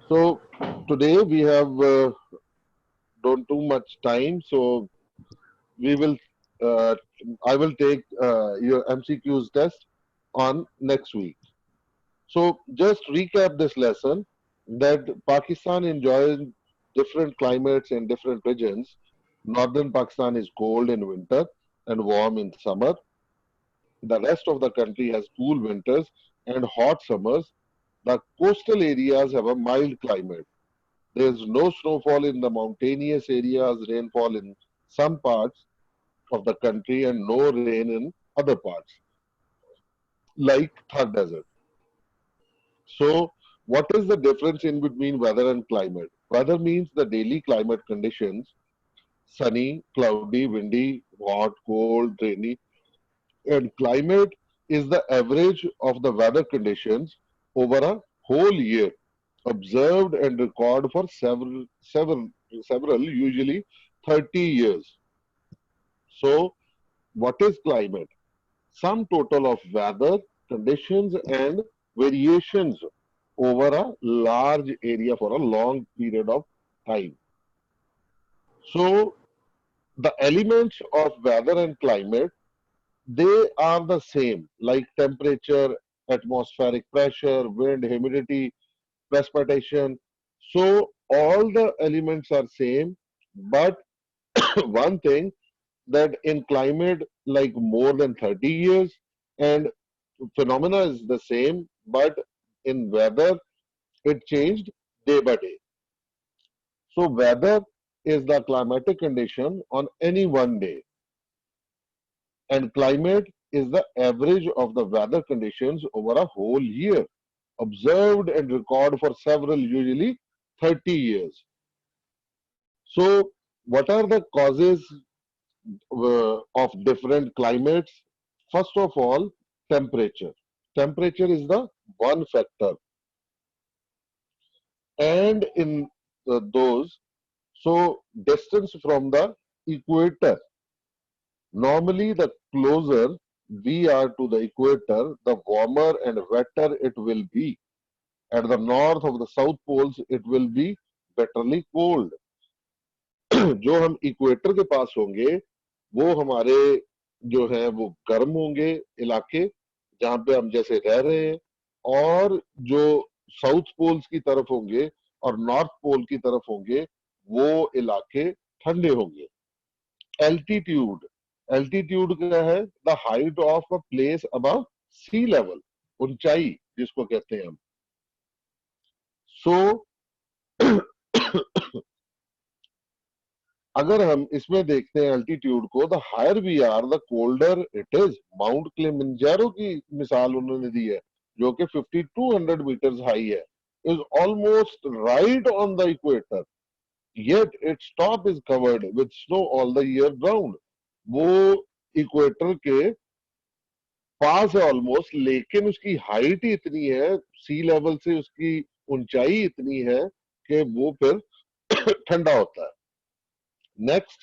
So today we have don't too much time, so we will. Uh, I will take your MCQs test on next week. So just recap this lesson that Pakistan enjoys different climates in different regions. Northern Pakistan is cold in winter and warm in summer. The rest of the country has cool winters and hot summers. The coastal areas have a mild climate. There is no snowfall in the mountainous areas, rainfall in some parts of the country, and no rain in other parts, like Thar Desert. So, what is the difference in between weather and climate? Weather means the daily climate conditions: sunny, cloudy, windy, hot, cold, rainy. And climate is the average of the weather conditions over a whole year, observed and recorded for several, usually 30 years. So, what is climate? Some total of weather conditions and variations over a large area for a long period of time. So, the elements of weather and climate, they are the same, like temperature, atmospheric pressure, wind, humidity, precipitation. So all the elements are same, but one thing, that in climate like more than 30 years, and phenomena is the same, but in weather it changed day by day. So weather is the climatic condition on any one day, and climate is the average of the weather conditions over a whole year, observed and recorded for several, usually 30 years. So, what are the causes of different climates? First of all, temperature. Temperature is the one factor, and in those, so distance from the equator. Normally, the closer we are to the equator, the warmer and wetter it will be. At the north of the south poles, it will be bitterly cold. जो हम equator के पास होंगे, वो हमारे जो है वो गर्म होंगे इलाके, जहां पे हम जैसे रह रहे हैं, और जो साउथ पोल्स की तरफ होंगे और नॉर्थ पोल की तरफ होंगे, वो इलाके ठंडे होंगे. एल्टीट्यूड. एल्टीट्यूड क्या है? The height of a place above sea level. ऊंचाई जिसको कहते हैं हम. सो अगर हम इसमें देखते हैं एल्टीट्यूड को, the higher we are the colder it is. Mount Kilimanjaro की मिसाल उन्होंने दी है, जो कि 5200 मीटर्स हाई है, is almost right on the equator, yet its top is covered with snow all the year round. वो इक्वेटर के पास है ऑलमोस्ट, लेकिन उसकी हाइट ही इतनी है, सी लेवल से उसकी ऊंचाई इतनी है कि वो फिर ठंडा होता है. Next,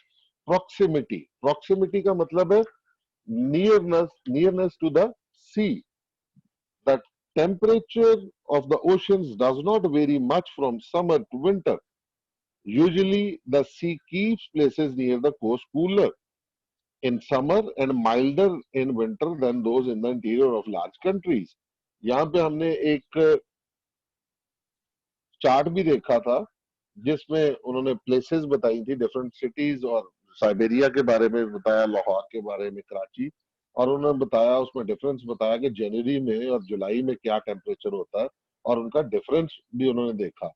proximity. प्रॉक्सिमिटी का मतलब है nearness to the sea. The temperature of the oceans does not vary much from summer to winter. Usually, the sea keeps places near the coast cooler in summer and milder in winter than those in the interior of large countries. यहाँ पे हमने एक chart भी देखा था, जिसमें उन्होंने places बताई थी, डिफरेंट सिटीज, और साइबेरिया के बारे में बताया, लाहौर के बारे में, कराची, और उन्होंने बताया, उसमें डिफरेंस बताया कि जनवरी में और जुलाई में क्या टेम्परेचर होता है, और उनका डिफरेंस भी उन्होंने देखा.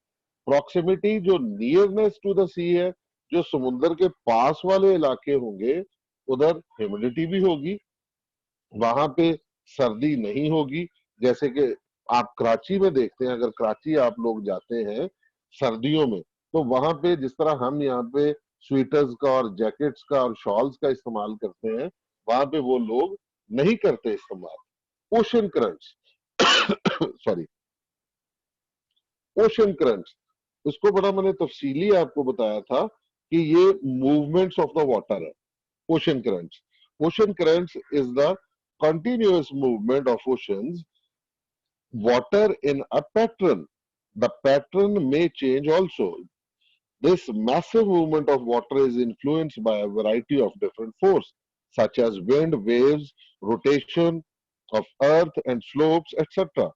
प्रॉक्सिमिटी, जो नियरनेस टू द सी है, जो समुद्र के पास वाले इलाके होंगे, उधर ह्यूमिडिटी भी होगी, वहां पे सर्दी नहीं होगी. जैसे कि आप कराची में देखते हैं, अगर कराची आप लोग जाते हैं सर्दियों में, तो वहां पे जिस तरह हम यहाँ पे स्वेटर्स का और जैकेट्स का और शॉल्स का इस्तेमाल करते हैं, वहां पे वो लोग नहीं करते इस्तेमाल. Ocean currents. Sorry, ocean currents, उसको बड़ा मैंने तफसीली आपको बताया था कि ये मूवमेंट्स ऑफ द वाटर है. Ocean currents. Ocean currents is the continuous movement of oceans water in a pattern The pattern may change also. This massive movement of water is influenced by a variety of different forces, such as wind, waves, rotation of earth and slopes, etc.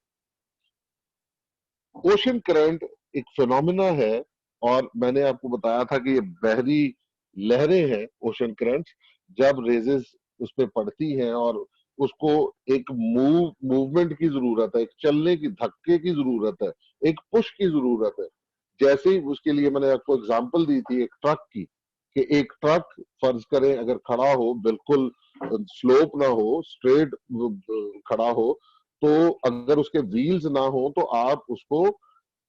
Ocean current एक phenomena है, और मैंने आपको बताया था कि ये बहरी लहरें हैं ओशन करंट्स। जब रेजेस उस पर पड़ती हैं और उसको एक मूवमेंट की जरूरत है, एक चलने की, धक्के की जरूरत है, एक पुश की जरूरत है। जैसे ही उसके लिए मैंने आपको एग्जांपल दी थी एक ट्रक की, कि एक ट्रक फर्ज करें अगर खड़ा हो, बिल्कुल स्लोप ना हो, स्ट्रेट खड़ा हो, तो अगर उसके व्हील्स ना हो तो आप उसको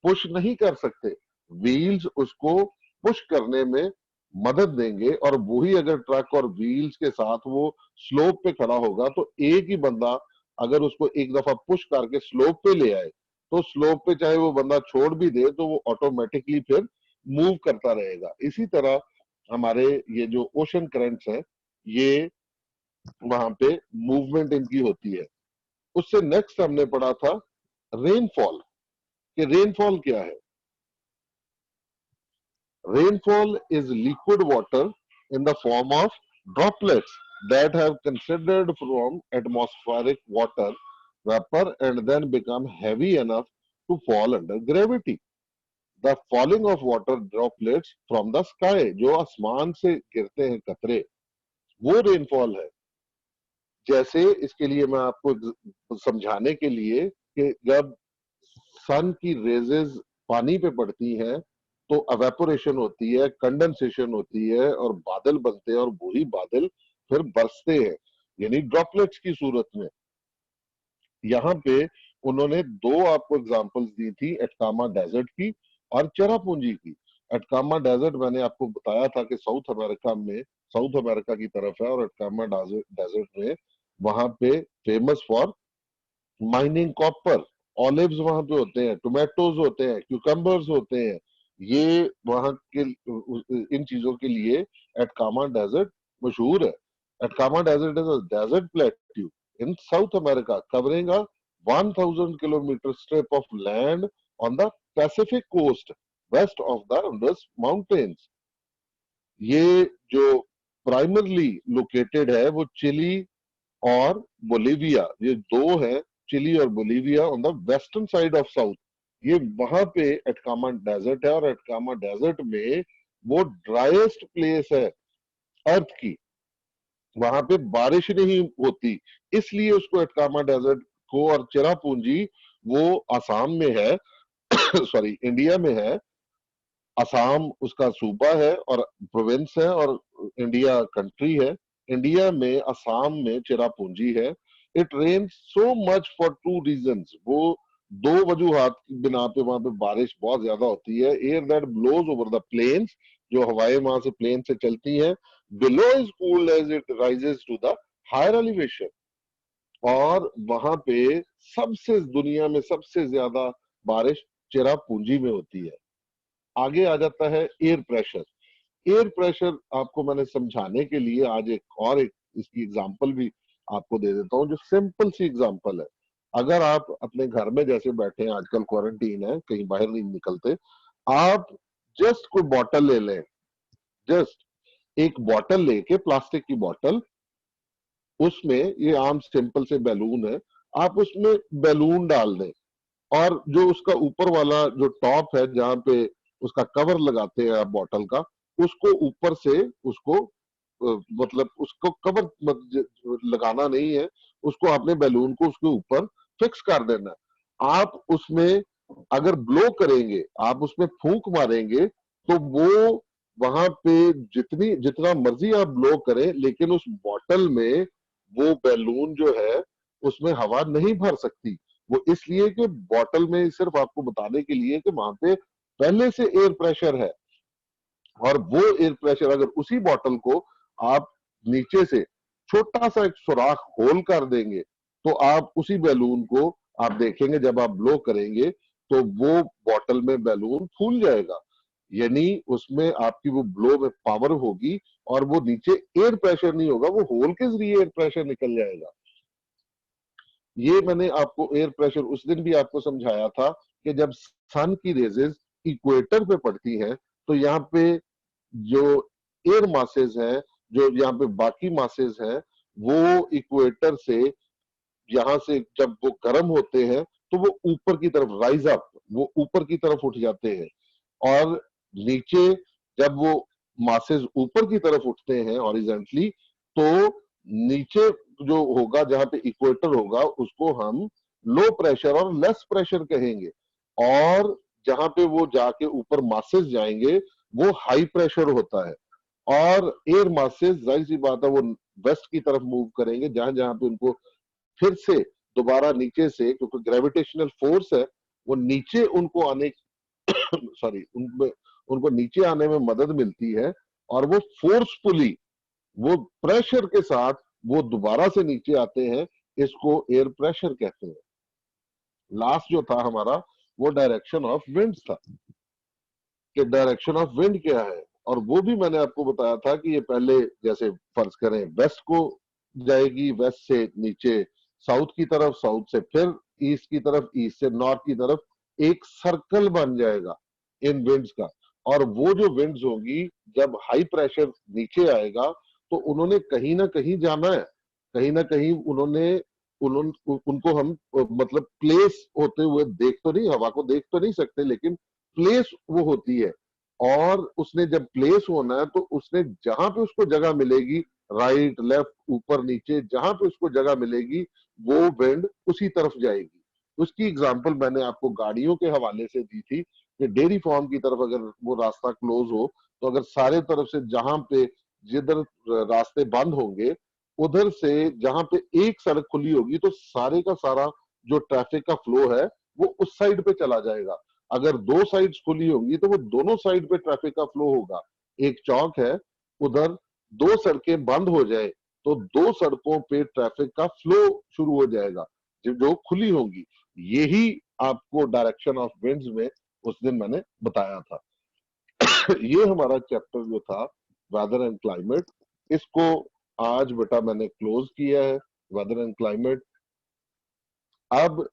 पुश नहीं कर सकते। व्हील्स उसको पुश करने में मदद देंगे, और वही अगर ट्रक और व्हील्स के साथ वो स्लोप पे खड़ा होगा, तो एक ही बंदा अगर उसको एक दफा पुश करके स्लोप पे ले आए, तो स्लोप पे चाहे वो बंदा छोड़ भी दे तो वो ऑटोमेटिकली फिर मूव करता रहेगा। इसी तरह हमारे ये जो ओशन करंट्स हैं, ये वहां पे मूवमेंट इनकी होती है। उससे नेक्स्ट हमने पढ़ा था रेनफॉल, कि रेनफॉल क्या है। Rainfall is liquid water in the form of droplets that have considered from atmospheric water vapor and then become heavy enough to fall under gravity. The falling of water droplets from the sky, जो आसमान से गिरते हैं कतरे, वो rainfall है। जैसे इसके लिए मैं आपको समझाने के लिए, कि जब सन की रेजेस पानी पे पड़ती हैं तो अवेपोरेशन होती है, कंडेंसेशन होती है और बादल बनते हैं, और वही बादल फिर बरसते हैं, यानी ड्रॉपलेट्स की सूरत में। यहाँ पे उन्होंने दो आपको एग्जांपल्स दी थी, एटकामा डेजर्ट की और चेरापूंजी की। एटकामा डेजर्ट मैंने आपको बताया था कि साउथ अमेरिका में, साउथ अमेरिका की तरफ है, और एटकामा डेजर्ट में वहां पे famous for mining copper. Olives वहां पे होते हैं, टोमेटोज होते हैं, क्यूकम्बर्स होते हैं। ये वहां के इन चीजों के लिए एटकामा डेजर्ट मशहूर है। Atacama desert is a desert plateau in South America covering a 1000 kilometre strip of land on the Pacific coast west of the Andes mountains. ये जो प्राइमरली लोकेटेड है वो चिली और बोलीविया, ये दो है, चिली और Bolivia on the western side of south. ये वहां पे एटकामा डेजर्ट है, और एटकामा डेजर्ट में वो ड्राइएस्ट प्लेस है अर्थ की, वहां पे बारिश नहीं होती, इसलिए उसको एटकामा डेजर्ट को। और चेरापूंजी वो आसाम में है सॉरी इंडिया में है। असम उसका सूबा है और प्रोविंस है, और इंडिया कंट्री है। इंडिया में असम में चेरापूंजी है। It rain so much for two reasons. वो दो वजूहात की बिना पे वहां पे बारिश बहुत ज्यादा होती है। Air that blows over the plains, जो हवाएं वहां से प्लेन से चलती हैं, below is cooled as it rises to the higher elevation. और वहां पे सबसे दुनिया में सबसे ज्यादा बारिश चेरापूंजी में होती है। आगे आ जाता है एयर प्रेशर। एयर प्रेशर आपको मैंने समझाने के लिए आज एक इसकी एग्जांपल भी आपको दे देता हूं, जो सिंपल सी एग्जांपल है। अगर आप अपने घर में जैसे बैठे हैं, आजकल क्वारंटीन है, कहीं बाहर नहीं निकलते, आप जस्ट कोई बॉटल ले लें, जस्ट एक बॉटल लेके, प्लास्टिक की बॉटल, उसमें ये आम सिंपल से बैलून है, आप उसमें बैलून डाल दें, और जो उसका ऊपर वाला जो टॉप है, जहां पे उसका कवर लगाते हैं आप बॉटल का, उसको ऊपर से उसको मतलब उसको कवर लगाना नहीं है, उसको आपने बैलून को उसके ऊपर फिक्स कर देना है। आप उसमें अगर ब्लो करेंगे, आप उसमें फूंक मारेंगे, तो वो वहां पे जितनी जितना मर्जी आप ब्लो करें, लेकिन उस बॉटल में वो बैलून जो है उसमें हवा नहीं भर सकती। वो इसलिए कि बॉटल में, सिर्फ आपको बताने के लिए कि वहां पे पहले से एयर प्रेशर है, और वो एयर प्रेशर अगर उसी बॉटल को आप नीचे से छोटा सा एक सुराख होल कर देंगे, तो आप उसी बैलून को आप देखेंगे, जब आप ब्लो करेंगे तो वो बॉटल में बैलून फूल जाएगा। यानी उसमें आपकी वो ब्लो में पावर होगी, और वो नीचे एयर प्रेशर नहीं होगा, वो होल के जरिए एयर प्रेशर निकल जाएगा। ये मैंने आपको एयर प्रेशर उस दिन भी आपको समझाया था कि जब सन की रेजेस इक्वेटर पे पड़ती हैं तो यहाँ पे जो एयर मासेस है, जो यहाँ पे बाकी मासेस है, वो इक्वेटर से, यहाँ से जब वो गर्म होते हैं तो वो ऊपर की तरफ राइज अप, वो ऊपर की तरफ उठ जाते हैं। और नीचे जब वो मासेस ऊपर की तरफ उठते हैं हॉरिजेंटली, तो नीचे जो होगा जहां पे इक्वेटर होगा उसको हम लो प्रेशर और लेस प्रेशर कहेंगे। और जहां पे वो जाके ऊपर मासेस जाएंगे वो हाई प्रेशर होता है। और एयर मासेस जाहिर सी बात है वो वेस्ट की तरफ मूव करेंगे, जहां जहां पे उनको फिर से दोबारा नीचे से, क्योंकि ग्रेविटेशनल फोर्स है, वो नीचे उनको आने सॉरी उनको उनको नीचे आने में मदद मिलती है। और वो फोर्सफुली, वो प्रेशर के साथ वो दोबारा से नीचे आते हैं। इसको एयर प्रेशर कहते हैं। लास्ट जो था हमारा वो डायरेक्शन ऑफ विंड्स था, कि डायरेक्शन ऑफ विंड क्या है। और वो भी मैंने आपको बताया था कि ये पहले जैसे फर्ज करें वेस्ट को जाएगी, वेस्ट से नीचे साउथ की तरफ, साउथ से फिर ईस्ट की तरफ, ईस्ट से नॉर्थ की तरफ, एक सर्कल बन जाएगा इन विंड्स का। और वो जो विंड्स होंगी जब हाई प्रेशर नीचे आएगा तो उन्होंने कहीं ना कहीं जाना है, कहीं ना कहीं उनको हम मतलब प्लेस होते हुए देख तो नहीं, हवा को देख तो नहीं सकते, लेकिन प्लेस वो होती है। और उसने जब प्लेस होना है तो उसने जहां पे उसको जगह मिलेगी, राइट लेफ्ट ऊपर नीचे, जहां पे उसको जगह मिलेगी वो विंड उसी तरफ जाएगी। उसकी एग्जांपल मैंने आपको गाड़ियों के हवाले से दी थी कि डेयरी फार्म की तरफ अगर वो रास्ता क्लोज हो तो अगर सारे तरफ से जहां पे जिधर रास्ते बंद होंगे उधर से जहां पे एक सड़क खुली होगी तो सारे का सारा जो ट्रैफिक का फ्लो है वो उस साइड पे चला जाएगा। अगर दो साइड्स खुली होंगी तो वो दोनों साइड पे ट्रैफिक का फ्लो होगा। एक चौक है, उधर दो सड़कें बंद हो जाए तो दो सड़कों पे ट्रैफिक का फ्लो शुरू हो जाएगा जो खुली होंगी। यही आपको डायरेक्शन ऑफ विंड्स में उस दिन मैंने बताया था। ये हमारा चैप्टर जो था वेदर एंड क्लाइमेट, इसको आज बेटा मैंने क्लोज किया है, वेदर एंड क्लाइमेट। अब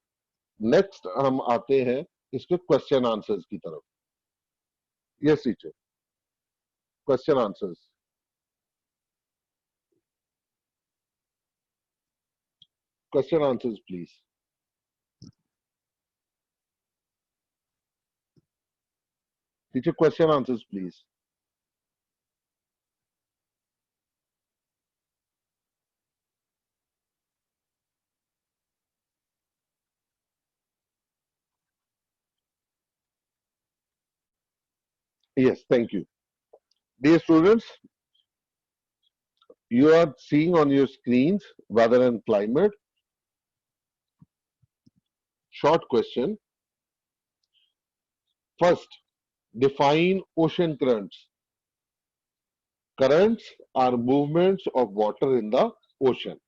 नेक्स्ट हम आते हैं इसके क्वेश्चन आंसर्स की तरफ। Yes teacher, question answers. Question answers please. Teacher question answers please. Yes, thank you. Dear students, you are seeing on your screens weather and climate. Short question. First, define ocean currents. Currents are movements of water in the ocean.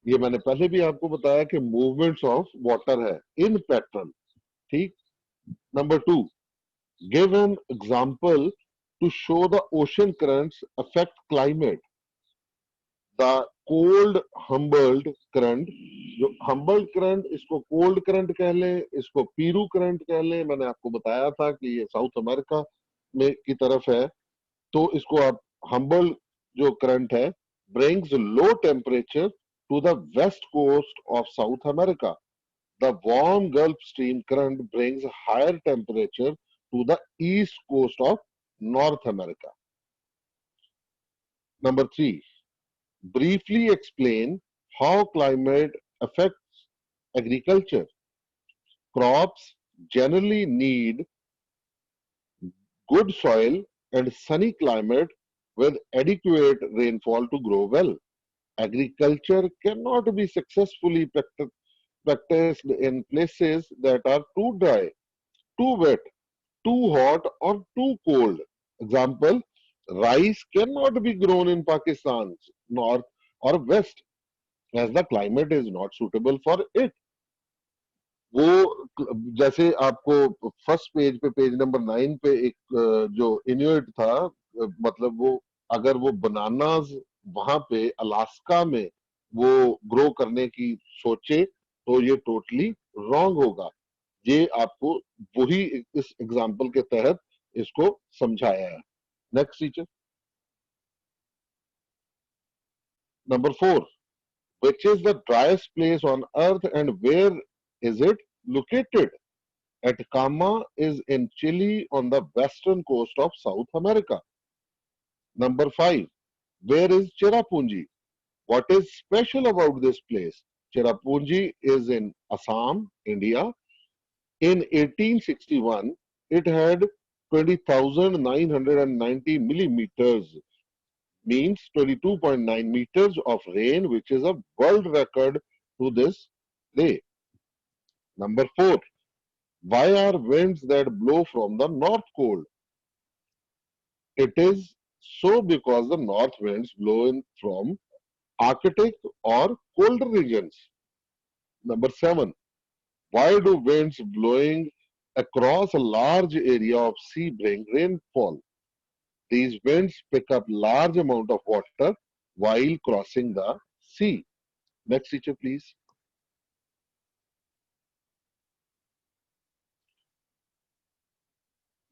ये मैंने पहले भी आपको बताया कि movements of water है इन pattern. ठीक। Number two, give an example to show the ocean currents affect climate. The cold humboldt current, जो humboldt current, इसको cold current कह लें, इसको पीरू current कह लें। मैंने आपको बताया था कि ये साउथ अमेरिका में की तरफ है, तो इसको आप humboldt जो current है brings low temperature to the west coast of South America. The warm Gulf Stream current brings higher temperature to the east coast of North America. Number three, briefly explain how climate affects agriculture. Crops generally need good soil and sunny climate with adequate rainfall to grow well. Agriculture cannot be successfully practiced in places that are too dry, too wet, too hot, or too cold. Example, rice cannot be grown in Pakistan's north or west as the climate is not suitable for it. वो जैसे आपको first page पे, page number 9 पे एक जो इन्यूट था, मतलब वो अगर वो बनानाज वहां पे अलास्का में वो ग्रो करने की सोचे तो ये टोटली रॉन्ग होगा। ये आपको वही इस एग्जाम्पल के तहत इसको समझाया है। Next teacher. Number 4, which is the driest place on earth and where is it located? Atacama is in Chile on the western coast of South America. Number 5, where is Cherrapunji? What is special about this place? Cherrapunji is in Assam, India. In 1861, it had 20,990 millimeters, means 22.9 meters of rain, which is a world record to this day. Number 4, why are winds that blow from the north cold? It is so because the north winds blow in from Arctic or colder regions. Number 7, why do winds blowing across a large area of sea bring rainfall? These winds pick up large amount of water while crossing the sea. Next teacher, please.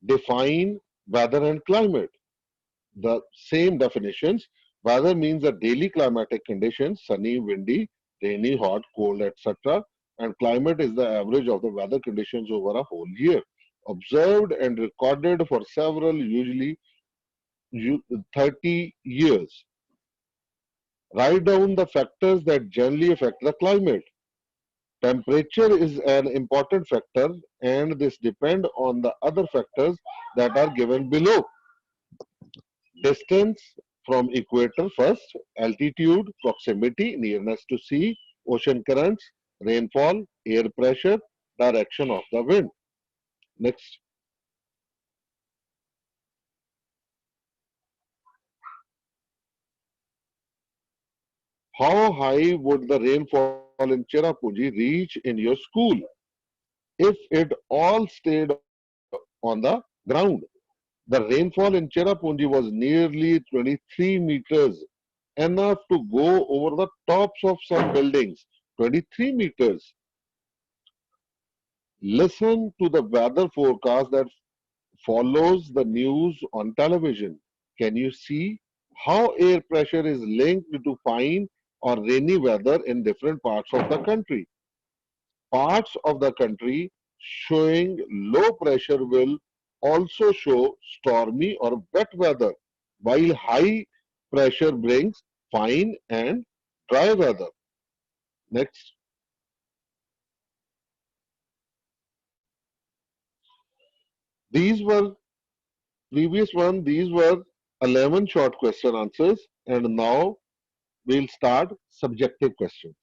Define weather and climate. The same definitions. Weather means the daily climatic conditions, sunny, windy, rainy, hot, cold, etc. And climate is the average of the weather conditions over a whole year, observed and recorded for several, usually 30 years. Write down the factors that generally affect the climate. Temperature is an important factor and this depend on the other factors that are given below. Distance from equator first, altitude, proximity, nearness to sea, ocean currents, rainfall, air pressure, direction of the wind. Next, how high would the rainfall in Cherrapunji reach in your school if it all stayed on the ground? The rainfall in Cherrapunji was nearly 23 meters, enough to go over the tops of some buildings. 23 meters. Listen to the weather forecast that follows the news on television. Can you see how air pressure is linked to fine or rainy weather in different parts of the country? Parts of the country showing low pressure will also show stormy or wet weather, while high pressure brings fine and dry weather. Next, these were previous one, these were 11 short question answers, and now we'll start subjective questions.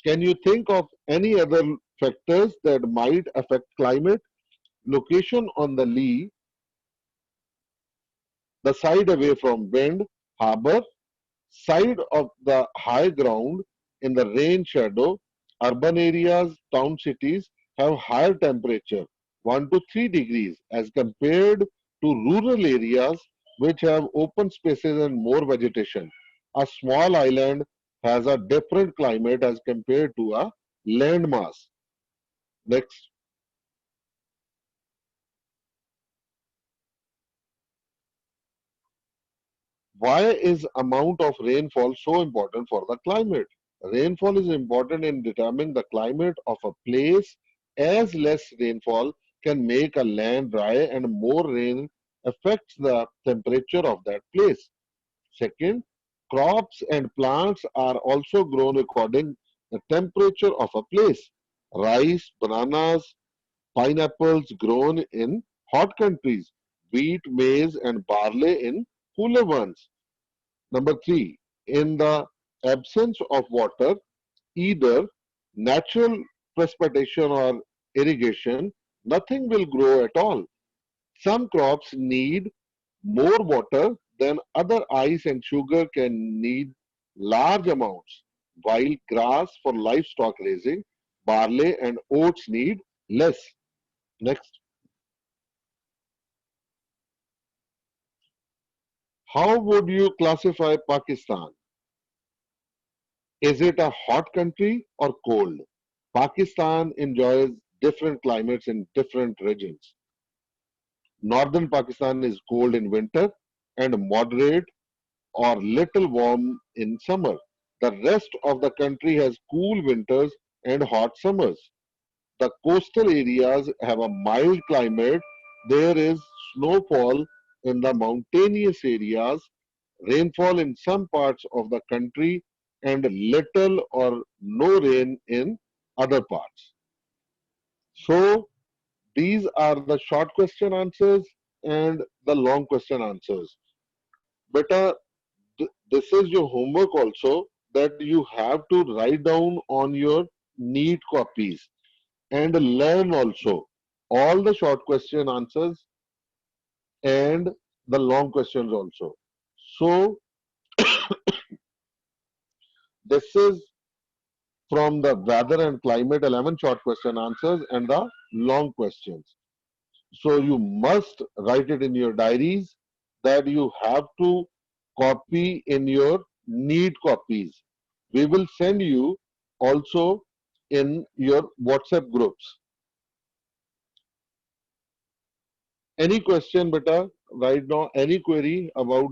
Can you think of any other factors that might affect climate? Location on the lee, the side away from wind, harbor, side of the high ground, in the rain shadow, urban areas, town cities have higher temperature, 1 to 3 degrees, as compared to rural areas which have open spaces and more vegetation. A small island has a different climate as compared to a landmass. Next, why is amount of rainfall so important for the climate? Rainfall is important in determining the climate of a place, as less rainfall can make a land dry and more rain affects the temperature of that place. Second, crops and plants are also grown according the temperature of a place. Rice, bananas, pineapples grown in hot countries, wheat, maize and barley in cooler ones. Number 3, in the absence of water, either natural precipitation or irrigation, nothing will grow at all. Some crops need more water than other. Ice and sugar can need large amounts, while grass for livestock raising, barley and oats need less. Next, how would you classify Pakistan? Is it a hot country or cold? Pakistan enjoys different climates in different regions. Northern Pakistan is cold in winter and moderate or little warm in summer. The rest of the country has cool winters and hot summers. The coastal areas have a mild climate. There is snowfall in the mountainous areas, rainfall in some parts of the country, and little or no rain in other parts. So, these are the short question answers and the long question answers. Beta, this is your homework also that you have to write down on your neat copies and learn also all the short question answers and the long questions also. So this is from the weather and climate 11 short question answers and the long questions. So you must write it in your diaries that you have to copy in your neat copies. We will send you also in your WhatsApp groups. Any question, beta, right now, any query about